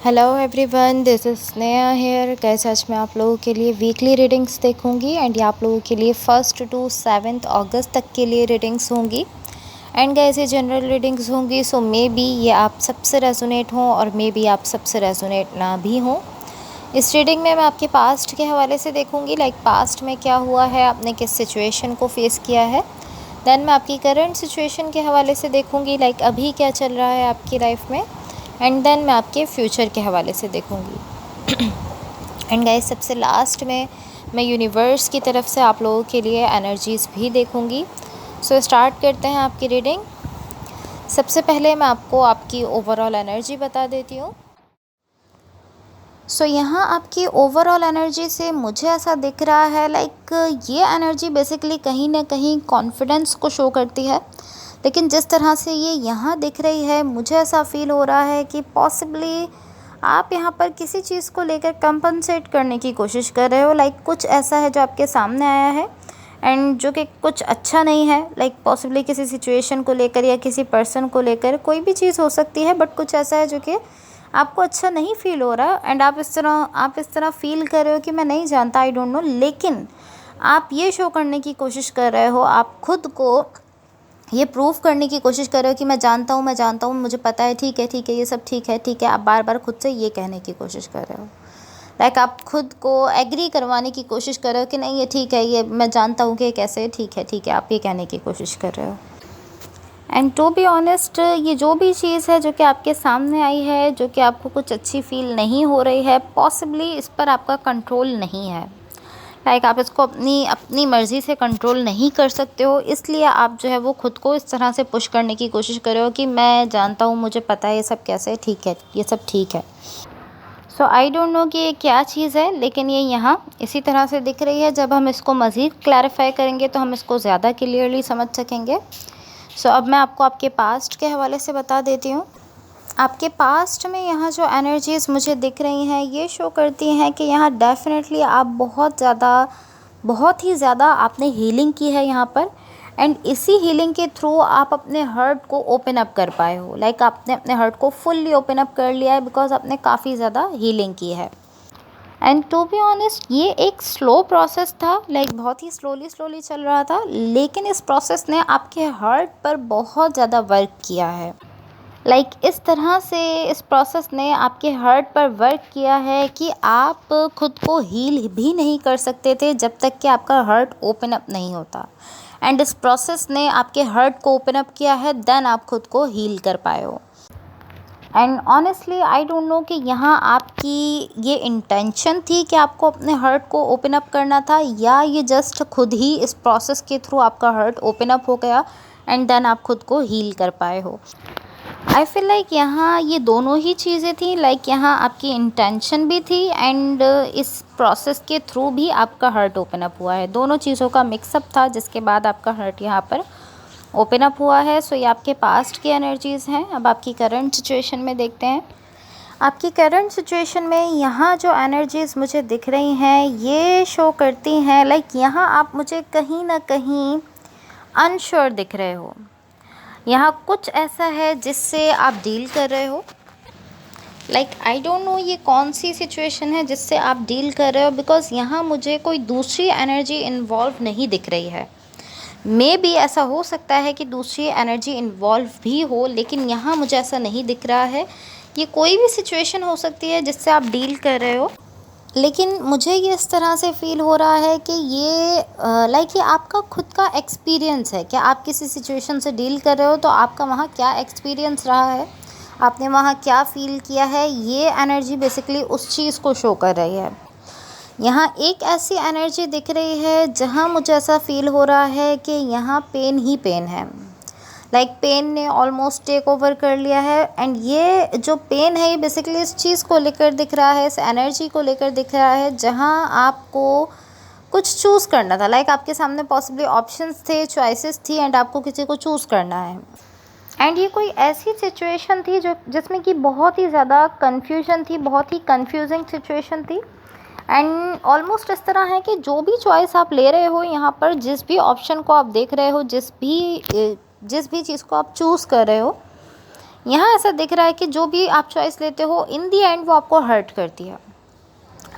Hello everyone, this is Sneha here. कैसे आज मैं आप लोगों के लिए वीकली रीडिंग्स देखूंगी एंड ये आप लोगों के लिए 1 to 7 अगस्त तक के लिए रीडिंग्स होंगी। एंड गाइस ये जनरल रीडिंग्स होंगी, सो मे बी ये आप सबसे रेजोनेट हों और मे बी आप सबसे रेजोनेट ना भी हों। इस रीडिंग में मैं आपके पास्ट के हवाले से देखूंगी, लाइक पास्ट में क्या हुआ है, आपने किस सिचुएशन को फेस किया है। देन मैं आपकी करंट सिचुएशन के हवाले से देखूंगी, लाइक अभी क्या चल रहा है आपकी लाइफ में। एंड देन मैं आपके फ्यूचर के हवाले से देखूंगी। एंड गाइस सबसे लास्ट में मैं यूनिवर्स की तरफ से आप लोगों के लिए एनर्जीज़ भी देखूंगी। सो स्टार्ट करते हैं आपकी रीडिंग। सबसे पहले मैं आपको आपकी ओवरऑल एनर्जी बता देती हूँ। सो यहाँ आपकी ओवरऑल एनर्जी से मुझे ऐसा दिख रहा है, लाइक ये एनर्जी बेसिकली कहीं ना कहीं कॉन्फिडेंस को शो करती है। लेकिन जिस तरह से ये यहाँ दिख रही है, मुझे ऐसा फील हो रहा है कि पॉसिबली आप यहाँ पर किसी चीज़ को लेकर कंपनसेट करने की कोशिश कर रहे हो। लाइक कुछ ऐसा है जो आपके सामने आया है एंड जो कि कुछ अच्छा नहीं है। लाइक पॉसिबली किसी सिचुएशन को लेकर या किसी पर्सन को लेकर, कोई भी चीज़ हो सकती है, बट कुछ ऐसा है जो कि आपको अच्छा नहीं फील हो रहा एंड आप इस तरह फील कर रहे हो कि मैं नहीं जानता, आई डोंट नो। लेकिन आप ये शो करने की कोशिश कर रहे हो, आप खुद को ये प्रूव करने की कोशिश कर रहे हो कि मैं जानता हूँ, मुझे पता है, ठीक है, ये सब ठीक है। आप बार बार खुद से ये कहने की कोशिश कर रहे हो। लाइक आप खुद को एग्री करवाने की कोशिश कर रहे हो कि नहीं ये ठीक है, ये मैं जानता हूँ कि ये कैसे है, ठीक है, आप ये कहने की कोशिश कर रहे हो। एंड टू बी ऑनेस्ट, ये जो भी चीज़ है जो कि आपके सामने आई है, जो कि आपको कुछ अच्छी फील नहीं हो रही है, पॉसिबली इस पर आपका कंट्रोल नहीं है। लाइक आप इसको अपनी मर्ज़ी से कंट्रोल नहीं कर सकते हो, इसलिए आप जो है वो खुद को इस तरह से पुश करने की कोशिश कर रहे हो कि मैं जानता हूँ, मुझे पता है ये सब कैसे है, ठीक है, ये सब ठीक है। सो आई डोंट नो कि ये क्या चीज़ है, लेकिन ये यहाँ इसी तरह से दिख रही है। जब हम इसको मज़ीद क्लैरिफाई करेंगे तो हम इसको ज़्यादा क्लियरली समझ सकेंगे। सो अब मैं आपको आपके पास्ट के हवाले से बता देती हूँ। आपके पास्ट में यहाँ जो एनर्जीज़ मुझे दिख रही हैं, ये शो करती हैं कि यहाँ डेफिनेटली आप बहुत ही ज़्यादा आपने हीलिंग की है यहाँ पर। एंड इसी हीलिंग के थ्रू आप अपने हर्ट को ओपन अप कर पाए हो। लाइक आपने अपने हर्ट को फुल्ली ओपन अप कर लिया है, बिकॉज आपने काफ़ी ज़्यादा हीलिंग की है। एंड टू बी ऑनेस्ट, ये एक स्लो प्रोसेस था, लाइक बहुत ही स्लोली चल रहा था, लेकिन इस प्रोसेस ने आपके हर्ट पर बहुत ज़्यादा वर्क किया है। लाइक इस तरह से इस प्रोसेस ने आपके हर्ट पर वर्क किया है कि आप खुद को हील भी नहीं कर सकते थे जब तक कि आपका हर्ट ओपन अप नहीं होता। एंड इस प्रोसेस ने आपके हर्ट को ओपन अप किया है, देन आप खुद को हील कर पाए हो। And honestly I don't know कि यहाँ आपकी ये इंटेंशन थी कि आपको अपने हर्ट को ओपन अप करना था, या ये जस्ट खुद ही इस प्रोसेस के थ्रू आपका हर्ट ओपन अप हो गया एंड देन आप खुद को हील कर पाए हो। आई फील लाइक यहाँ ये दोनों ही चीज़ें थी। लाइक यहाँ आपकी इंटेंशन भी थी एंड इस प्रोसेस के थ्रू भी आपका हर्ट ओपन अप हुआ है। दोनों चीज़ों का मिक्सअप था, जिसके बाद आपका हर्ट यहाँ पर ओपन अप हुआ है। सो ये आपके पास्ट की एनर्जीज़ हैं। अब आपकी करंट सिचुएशन में देखते हैं। आपकी करंट सिचुएशन में यहाँ जो एनर्जीज़ मुझे दिख रही हैं, ये शो करती हैं, लाइक यहाँ आप मुझे कहीं ना कहीं अनश्योर दिख रहे हो। यहाँ कुछ ऐसा है जिससे आप डील कर रहे हो। लाइक आई डोंट नो ये कौन सी सिचुएशन है जिससे आप डील कर रहे हो, बिकॉज यहाँ मुझे कोई दूसरी एनर्जी इन्वॉल्व नहीं दिख रही है। मे बी ऐसा हो सकता है कि दूसरी एनर्जी इन्वॉल्व भी हो, लेकिन यहाँ मुझे ऐसा नहीं दिख रहा है। ये कोई भी सिचुएशन हो सकती है जिससे आप डील कर रहे हो, लेकिन मुझे ये इस तरह से फ़ील हो रहा है कि ये लाइक ये आपका खुद का एक्सपीरियंस है कि आप किसी सिचुएशन से डील कर रहे हो, तो आपका वहाँ क्या एक्सपीरियंस रहा है, आपने वहाँ क्या फ़ील किया है, ये एनर्जी बेसिकली उस चीज़ को शो कर रही है। यहाँ एक ऐसी एनर्जी दिख रही है जहाँ मुझे ऐसा फ़ील हो रहा है कि यहाँ पेन ही पेन है। लाइक पेन ने ऑलमोस्ट टेक ओवर कर लिया है एंड ये जो पेन है, ये बेसिकली इस चीज़ को लेकर दिख रहा है, इस एनर्जी को लेकर दिख रहा है, जहाँ आपको कुछ चूज़ करना था। लाइक आपके सामने पॉसिबली ऑप्शंस थे, चॉइसेस थी एंड आपको किसी को चूज़ करना है। एंड ये कोई ऐसी सिचुएशन थी जिसमें कि बहुत ही ज़्यादा कन्फ्यूजन थी, बहुत ही कन्फ्यूजिंग सिचुएशन थी। एंड ऑलमोस्ट इस तरह है कि जो भी चॉइस आप ले रहे हो यहाँ पर, जिस भी ऑप्शन को आप देख रहे हो, जिस भी चीज़ को आप चूज़ कर रहे हो, यहाँ ऐसा दिख रहा है कि जो भी आप चॉइस लेते हो इन दी एंड वो आपको हर्ट करती है।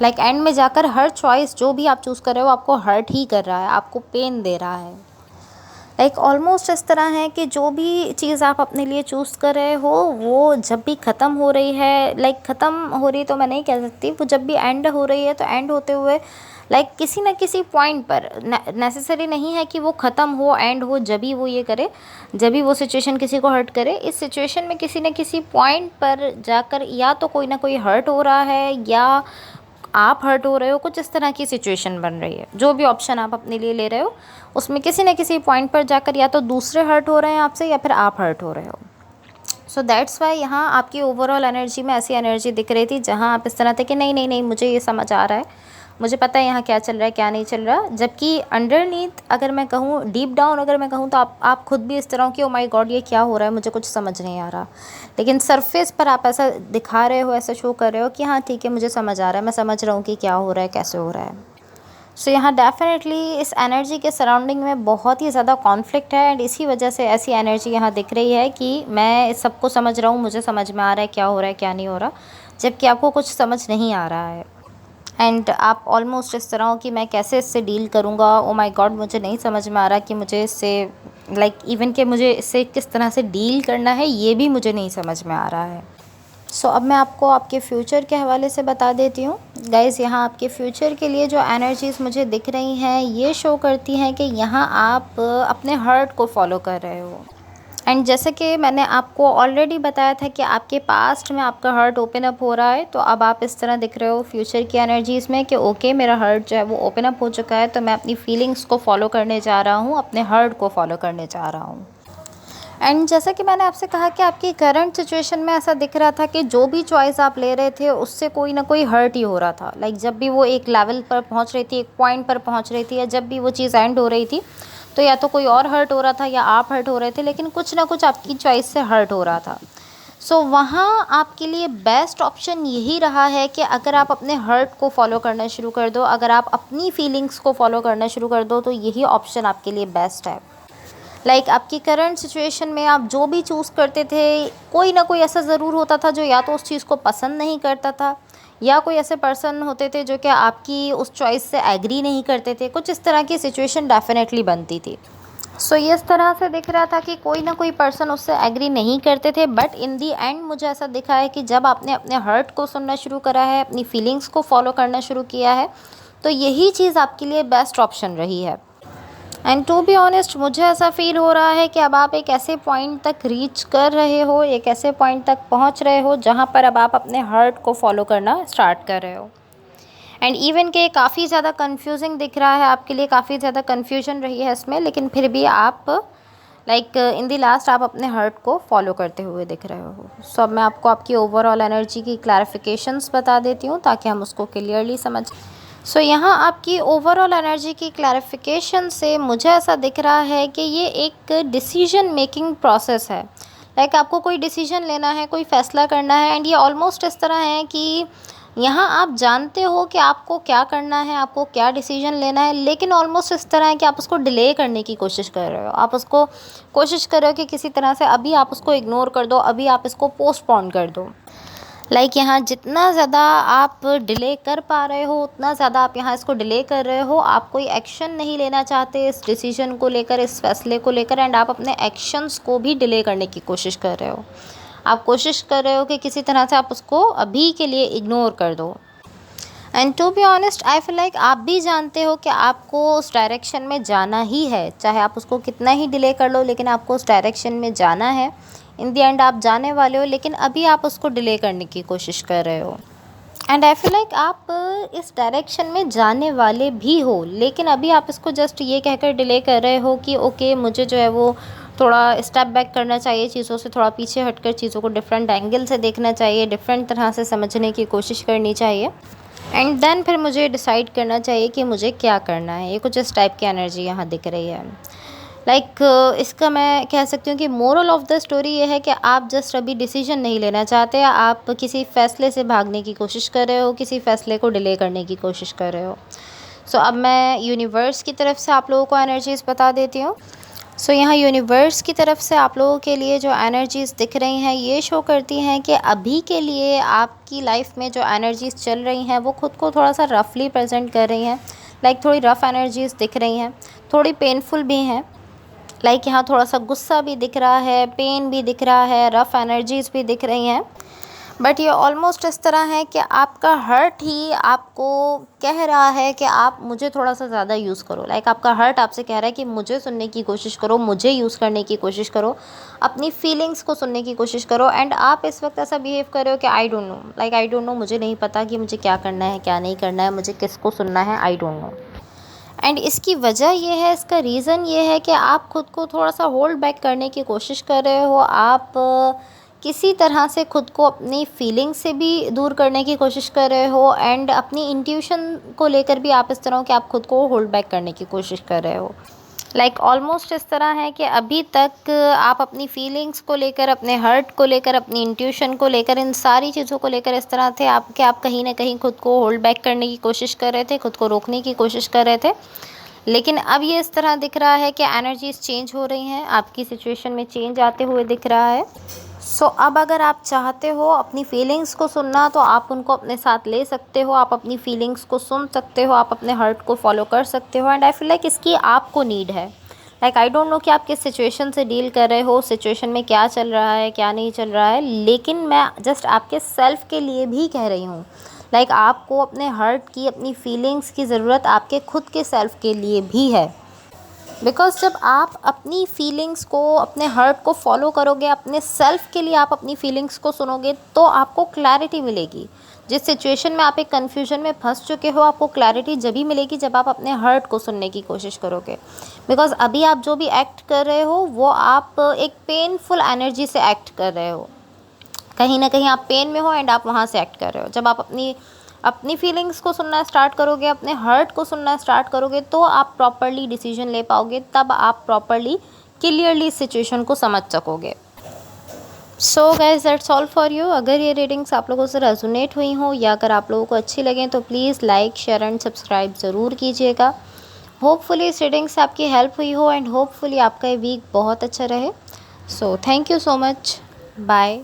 लाइक एंड में जाकर हर चॉइस जो भी आप चूज़ कर रहे हो आपको हर्ट ही कर रहा है, आपको पेन दे रहा है। लाइक ऑलमोस्ट इस तरह है कि जो भी चीज़ आप अपने लिए चूज़ कर रहे हो वो जब भी ख़त्म हो रही है, लाइक ख़त्म हो रही तो मैं नहीं कह सकती, वो जब भी एंड हो रही है तो एंड होते हुए लाइक किसी न किसी पॉइंट पर, नेसेसरी नहीं है कि वो ख़त्म हो एंड हो जब भी वो ये करे, जब भी वो सिचुएशन किसी को हर्ट करे, इस सिचुएशन में किसी न किसी पॉइंट पर जाकर या तो कोई ना कोई हर्ट हो रहा है या आप हर्ट हो रहे हो, कुछ इस तरह की सिचुएशन बन रही है। जो भी ऑप्शन आप अपने लिए ले रहे हो उसमें किसी न किसी पॉइंट पर जाकर या तो दूसरे हर्ट हो रहे हैं आपसे या फिर आप हर्ट हो रहे हो। सो दैट्स वाई यहाँ आपकी ओवरऑल एनर्जी में ऐसी एनर्जी दिख रही थी जहाँ आप इस तरह थे कि नहीं नहीं नहीं मुझे ये समझ आ रहा है, मुझे पता है यहाँ क्या चल रहा है क्या नहीं चल रहा। जबकि अंडरनीथ अगर मैं कहूँ, डीप डाउन अगर मैं कहूँ तो आप खुद भी इस तरह की ओ माय गॉड ये क्या हो रहा है, मुझे कुछ समझ नहीं आ रहा। लेकिन सरफेस पर आप ऐसा दिखा रहे हो, ऐसा शो कर रहे हो कि हाँ ठीक है मुझे समझ आ रहा है, मैं समझ रहा हूँ कि क्या हो रहा है कैसे हो रहा है। सो यहाँ डेफिनेटली इस एनर्जी के सराउंडिंग में बहुत ही ज़्यादा कॉन्फ्लिक्ट है एंड इसी वजह से ऐसी एनर्जी यहाँ दिख रही है कि मैं इस सबको समझ रहा हूँ, मुझे समझ में आ रहा है क्या हो रहा है क्या नहीं हो रहा, जबकि आपको कुछ समझ नहीं आ रहा है। एंड आप ऑलमोस्ट इस तरह हो कि मैं कैसे इससे डील करूँगा, ओ माय गॉड मुझे नहीं समझ में आ रहा कि मुझे इससे लाइक इवन कि मुझे इससे किस तरह से डील करना है ये भी मुझे नहीं समझ में आ रहा है। सो अब मैं आपको आपके फ्यूचर के हवाले से बता देती हूँ गाइज़। यहाँ आपके फ्यूचर के लिए जो एनर्जीज़ मुझे दिख रही हैं ये शो करती हैं कि यहाँ आप अपने हार्ट को फॉलो कर रहे हो। एंड जैसे कि मैंने आपको ऑलरेडी बताया था कि आपके पास्ट में आपका हार्ट ओपन अप हो रहा है, तो अब आप इस तरह दिख रहे हो फ्यूचर की एनर्जीज़ में कि ओके मेरा हार्ट जो है वो ओपन अप हो चुका है, तो मैं अपनी फीलिंग्स को फॉलो करने जा रहा हूँ, अपने हार्ट को फॉलो करने जा रहा हूँ। एंड जैसा कि मैंने आपसे कहा कि आपकी करंट सिचुएशन में ऐसा दिख रहा था कि जो भी चॉइस आप ले रहे थे उससे कोई ना कोई हर्ट ही हो रहा था। लाइक जब भी वो एक लेवल पर पहुंच रही थी, एक पॉइंट पर पहुंच रही थी, या जब भी वो चीज़ एंड हो रही थी तो या तो कोई और हर्ट हो रहा था या आप हर्ट हो रहे थे, लेकिन कुछ ना कुछ आपकी चॉइस से हर्ट हो रहा था। सो वहाँ आपके लिए बेस्ट ऑप्शन यही रहा है कि अगर आप अपने हर्ट को फॉलो करना शुरू कर दो, अगर आप अपनी फीलिंग्स को फॉलो करना शुरू कर दो, तो यही ऑप्शन आपके लिए बेस्ट है। लाइक आपकी करंट सिचुएशन में आप जो भी चूज़ करते थे कोई ना कोई ऐसा ज़रूर होता था जो या तो उस चीज़ को पसंद नहीं करता था या कोई ऐसे पर्सन होते थे जो कि आपकी उस चॉइस से एग्री नहीं करते थे। कुछ इस तरह की सिचुएशन डेफिनेटली बनती थी। सो ये इस तरह से दिख रहा था कि कोई ना कोई पर्सन उससे एग्री नहीं करते थे, बट इन दी एंड मुझे ऐसा दिखा है कि जब आपने अपने हर्ट को सुनना शुरू करा है, अपनी फीलिंग्स को फॉलो करना शुरू किया है, तो यही चीज़ आपके लिए बेस्ट ऑप्शन रही है। एंड टू बी ऑनेस्ट मुझे ऐसा फील हो रहा है कि अब आप एक ऐसे पॉइंट तक रीच कर रहे हो, एक ऐसे पॉइंट तक पहुंच रहे हो जहां पर अब आप अपने हार्ट को फॉलो करना स्टार्ट कर रहे हो। एंड इवन के काफ़ी ज़्यादा कंफ्यूजिंग दिख रहा है आपके लिए, काफ़ी ज़्यादा कन्फ्यूजन रही है इसमें, लेकिन फिर भी आप लाइक इन दी लास्ट आप अपने हार्ट को फॉलो करते हुए दिख रहे हो। सो अब मैं आपको आपकी ओवरऑल एनर्जी की क्लैरिफिकेशंस बता देती हूँ ताकि हम उसको क्लियरली समझ। सो यहाँ आपकी ओवरऑल एनर्जी की क्लैरिफिकेशन से मुझे ऐसा दिख रहा है कि ये एक डिसीजन मेकिंग प्रोसेस है। लाइक आपको कोई डिसीजन लेना है, कोई फ़ैसला करना है, एंड ये ऑलमोस्ट इस तरह है कि यहाँ आप जानते हो कि आपको क्या करना है, आपको क्या डिसीजन लेना है, लेकिन ऑलमोस्ट इस तरह है कि आप उसको डिले करने की कोशिश कर रहे हो। आप उसको कोशिश कर रहे हो कि किसी तरह से अभी आप उसको इग्नोर कर दो, अभी आप इसको पोस्टपोन कर दो। लाइक यहाँ जितना ज़्यादा आप डिले कर पा रहे हो उतना ज़्यादा आप यहाँ इसको डिले कर रहे हो। आप कोई एक्शन नहीं लेना चाहते इस डिसीजन को लेकर, इस फैसले को लेकर, एंड आप अपने एक्शंस को भी डिले करने की कोशिश कर रहे हो। आप कोशिश कर रहे हो कि किसी तरह से आप उसको अभी के लिए इग्नोर कर दो। And to be honest I feel like आप भी जानते हो कि आपको उस डायरेक्शन में जाना ही है, चाहे आप उसको कितना ही डिले कर लो, लेकिन आपको उस डायरेक्शन में जाना है। इन दी एंड आप जाने वाले हो, लेकिन अभी आप उसको डिले करने की कोशिश कर रहे हो। एंड आई फील लाइक आप इस डायरेक्शन में जाने वाले भी हो, लेकिन अभी आप इसको जस्ट ये कहकर डिले कर रहे हो कि ओके मुझे जो है वो थोड़ा स्टेप बैक करना चाहिए, चीज़ों से थोड़ा पीछे हटकर चीज़ों को डिफरेंट एंगल से देखना चाहिए, डिफरेंट तरह से समझने की कोशिश करनी चाहिए, एंड देन फिर मुझे डिसाइड करना चाहिए कि मुझे क्या करना है। ये कुछ इस टाइप की एनर्जी यहाँ दिख रही है। लाइक इसका मैं कह सकती हूँ कि मोरल ऑफ़ द स्टोरी ये है कि आप जस्ट अभी डिसीजन नहीं लेना चाहते, आप किसी फ़ैसले से भागने की कोशिश कर रहे हो, किसी फ़ैसले को डिले करने की कोशिश कर रहे हो। सो अब मैं यूनिवर्स की तरफ से आप लोगों को एनर्जीज़ बता देती हूँ। सो यहाँ यूनिवर्स की तरफ से आप लोगों के लिए जो एनर्जीज़ दिख रही हैं ये शो करती हैं कि अभी के लिए आपकी लाइफ में जो एनर्जीज़ चल रही हैं वो खुद को थोड़ा सा रफली प्रेजेंट कर रही हैं। लाइक थोड़ी रफ़ एनर्जीज़ दिख रही हैं, थोड़ी पेनफुल भी हैं। लाइक यहाँ थोड़ा सा गुस्सा भी दिख रहा है, पेन भी दिख रहा है, रफ़ एनर्जीज़ भी दिख रही हैं। बट ये ऑलमोस्ट इस तरह है कि आपका हर्ट ही आपको कह रहा है कि आप मुझे थोड़ा सा ज़्यादा यूज़ करो। लाइक आपका हर्ट आपसे कह रहा है कि मुझे सुनने की कोशिश करो, मुझे यूज़ करने की कोशिश करो, अपनी फीलिंग्स को सुनने की कोशिश करो। एंड आप इस वक्त ऐसा बिहेव कर रहे हो कि I don't know, like I don't know, मुझे नहीं पता कि मुझे क्या करना है क्या नहीं करना है, मुझे किसको सुनना है, आई डोंट नो। एंड इसकी वजह ये है, इसका रीज़न ये है कि आप खुद को थोड़ा सा होल्ड बैक करने की कोशिश कर रहे हो। आप किसी तरह से खुद को अपनी फीलिंग से भी दूर करने की कोशिश कर रहे हो। एंड अपनी इंट्यूशन को लेकर भी आप इस तरह हो कि आप खुद को होल्ड बैक करने की कोशिश कर रहे हो। लाइक ऑलमोस्ट इस तरह है कि अभी तक आप अपनी फीलिंग्स को लेकर, अपने हर्ट को लेकर, अपनी इंट्यूशन को लेकर, इन सारी चीज़ों को लेकर इस तरह थे आप कि आप कहीं ना कहीं खुद को होल्ड बैक करने की कोशिश कर रहे थे, खुद को रोकने की कोशिश कर रहे थे। लेकिन अब ये इस तरह दिख रहा है कि एनर्जीज चेंज हो रही हैं, आपकी सिचुएशन में चेंज आते हुए दिख रहा है। सो अब अगर आप चाहते हो अपनी फीलिंग्स को सुनना तो आप उनको अपने साथ ले सकते हो, आप अपनी फीलिंग्स को सुन सकते हो, आप अपने हर्ट को फॉलो कर सकते हो। एंड आई फील लाइक इसकी आपको नीड है। लाइक आई डोंट नो कि आप किस सिचुएशन से डील कर रहे हो, सिचुएशन में क्या चल रहा है क्या नहीं चल रहा है, लेकिन मैं जस्ट आपके सेल्फ के लिए भी कह रही हूँ। लाइक आपको अपने हर्ट की, अपनी फीलिंग्स की ज़रूरत आपके खुद के सेल्फ के लिए भी है। बिकॉज़ जब आप अपनी फीलिंग्स को, अपने हर्ट को फॉलो करोगे, अपने सेल्फ के लिए आप अपनी फीलिंग्स को सुनोगे तो आपको क्लैरिटी मिलेगी। जिस सिचुएशन में आप एक कन्फ्यूजन में फंस चुके हो, आपको क्लैरिटी जब ही मिलेगी जब आप अपने हर्ट को सुनने की कोशिश करोगे। बिकॉज़ अभी आप जो भी एक्ट कर रहे हो वो आप एक पेनफुल एनर्जी से एक्ट कर रहे हो। कहीं ना कहीं आप पेन में हो एंड आप वहाँ से एक्ट कर रहे हो। जब आप अपनी फीलिंग्स को सुनना स्टार्ट करोगे, अपने हर्ट को सुनना स्टार्ट करोगे तो आप प्रॉपरली डिसीजन ले पाओगे, तब आप प्रॉपरली क्लियरली सिचुएशन को समझ सकोगे। So guys that's all for you. अगर ये रीडिंग्स आप लोगों से रेजोनेट हुई हों या अगर आप लोगों को अच्छी लगें तो please like, share and subscribe ज़रूर कीजिएगा। होपफुली इस रीडिंग से आपकी हेल्प हुई हो एंड होपफुली आपका ये वीक बहुत अच्छा रहे। So thank you so much. Bye.